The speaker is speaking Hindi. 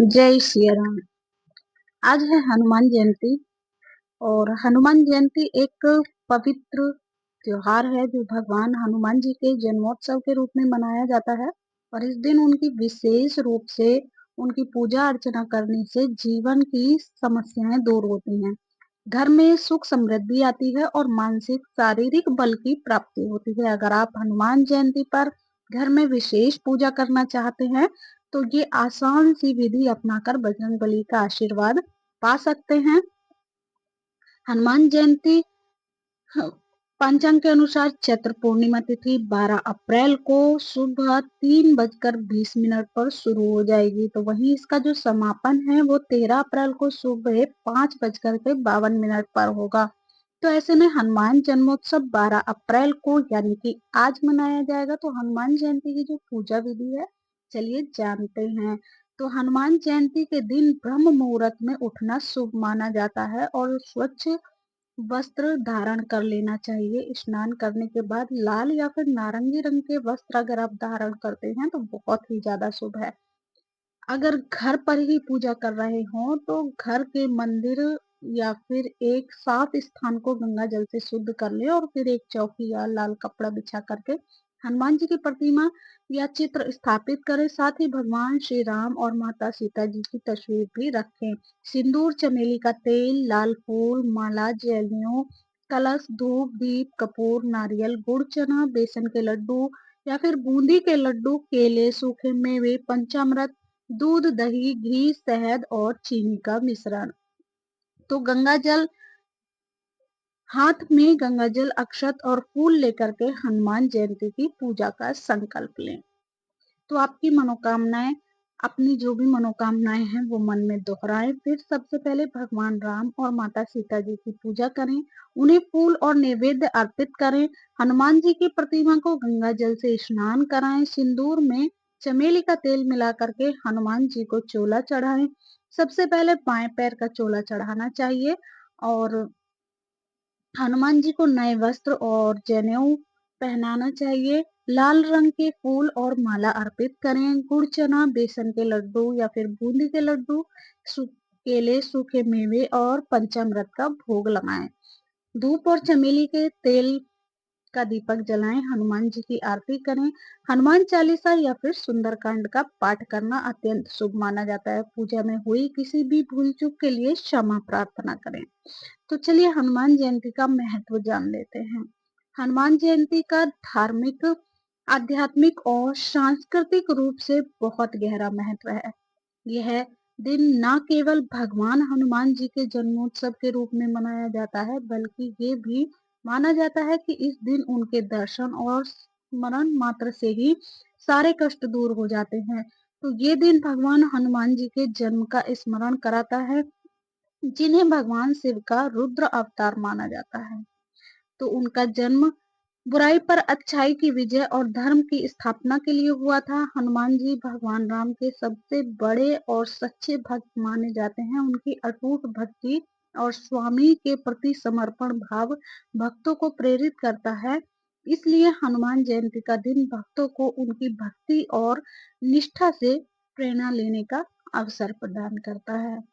जय श्री राम। आज है हनुमान जयंती और हनुमान जयंती एक पवित्र त्योहार है जो भगवान हनुमान जी के जन्मोत्सव के रूप में मनाया जाता है। और इस दिन उनकी विशेष रूप से उनकी पूजा अर्चना करने से जीवन की समस्याएं दूर होती हैं। घर में सुख समृद्धि आती है और मानसिक शारीरिक बल की प्राप्ति होती है। अगर आप हनुमान जयंती पर घर में विशेष पूजा करना चाहते हैं तो ये आसान सी विधि अपनाकर बजरंगबली का आशीर्वाद पा सकते हैं। हनुमान जयंती ह- पंचांग के अनुसार चैत्र पूर्णिमा तिथि 12 अप्रैल को सुबह 3:20 पर शुरू हो जाएगी। तो वहीं इसका जो समापन है वो 13 अप्रैल को सुबह 5:52 पर होगा। तो ऐसे में हनुमान जन्मोत्सव 12 अप्रैल को यानी कि आज मनाया जाएगा। तो हनुमान जयंती की जो पूजा विधि है चलिए जानते हैं। तो हनुमान जयंती के दिन ब्रह्म मुहूर्त में उठना शुभ माना जाता है और स्वच्छ वस्त्र धारण कर लेना चाहिए। स्नान करने के बाद लाल या फिर नारंगी रंग के वस्त्र अगर आप धारण करते हैं तो बहुत ही ज्यादा शुभ है। अगर घर पर ही पूजा कर रहे हो तो घर के मंदिर या फिर एक साफ स्थान को गंगा जल से शुद्ध कर ले और फिर एक चौकी या लाल कपड़ा बिछा करके हनुमान जी की प्रतिमा या चित्र स्थापित करें। साथ ही भगवान श्री राम और माता सीता जी की तस्वीर भी रखें। सिंदूर, चमेली का तेल, लाल फूल, माला, जनेऊ, कलश, धूप, दीप, कपूर, नारियल, गुड़, चना, बेसन के लड्डू या फिर बूंदी के लड्डू, केले, सूखे मेवे, पंचामृत, दूध, दही, घी, शहद और चीनी का मिश्रण। तो गंगा जल, हाथ में गंगा जल, अक्षत और फूल लेकर के हनुमान जयंती की पूजा का संकल्प लें। तो आपकी मनोकामनाएं, अपनी जो भी मनोकामनाएं हैं वो मन में दोहराएं। फिर सबसे पहले भगवान राम और माता सीता जी की पूजा करें, उन्हें फूल और नैवेद्य अर्पित करें। हनुमान जी की प्रतिमा को गंगा जल से स्नान कराएं। सिंदूर में चमेली का तेल मिला करके हनुमान जी को चोला चढ़ाएं। सबसे पहले बाएं पैर का चोला चढ़ाना चाहिए और हनुमान जी को नए वस्त्र और जनेऊ पहनाना चाहिए। लाल रंग के फूल और माला अर्पित करें। गुड़, चना, बेसन के लड्डू या फिर बूंदी के लड्डू, केले, सूखे मेवे और पंचामृत का भोग लगाएं। धूप और चमेली के तेल का दीपक जलाएं। हनुमान जी की आरती करें। हनुमान चालीसा या फिर सुंदरकांड का पाठ करना अत्यंत शुभ माना जाता है। पूजा में हुई किसी भी भूल चूक के लिए क्षमा प्रार्थना करें। तो चलिए हनुमान जयंती का महत्व जान लेते हैं। हनुमान जयंती का धार्मिक, आध्यात्मिक और सांस्कृतिक रूप से बहुत गहरा महत्व है। यह दिन न केवल भगवान हनुमान जी के जन्मोत्सव के रूप में मनाया जाता है बल्कि ये भी माना जाता है कि इस दिन उनके दर्शन और स्मरण मात्र से ही सारे कष्ट दूर हो जाते हैं। तो ये दिन भगवान हनुमान जी के जन्म का स्मरण कराता है, जिन्हें भगवान शिव का रुद्र अवतार माना जाता है। तो उनका जन्म बुराई पर अच्छाई की विजय और धर्म की स्थापना के लिए हुआ था। हनुमान जी भगवान राम के सबसे बड़े और सच्चे भक्त माने जाते हैं। उनकी अटूट भक्ति और स्वामी के प्रति समर्पण भाव भक्तों को प्रेरित करता है। इसलिए हनुमान जयंती का दिन भक्तों को उनकी भक्ति और निष्ठा से प्रेरणा लेने का अवसर प्रदान करता है।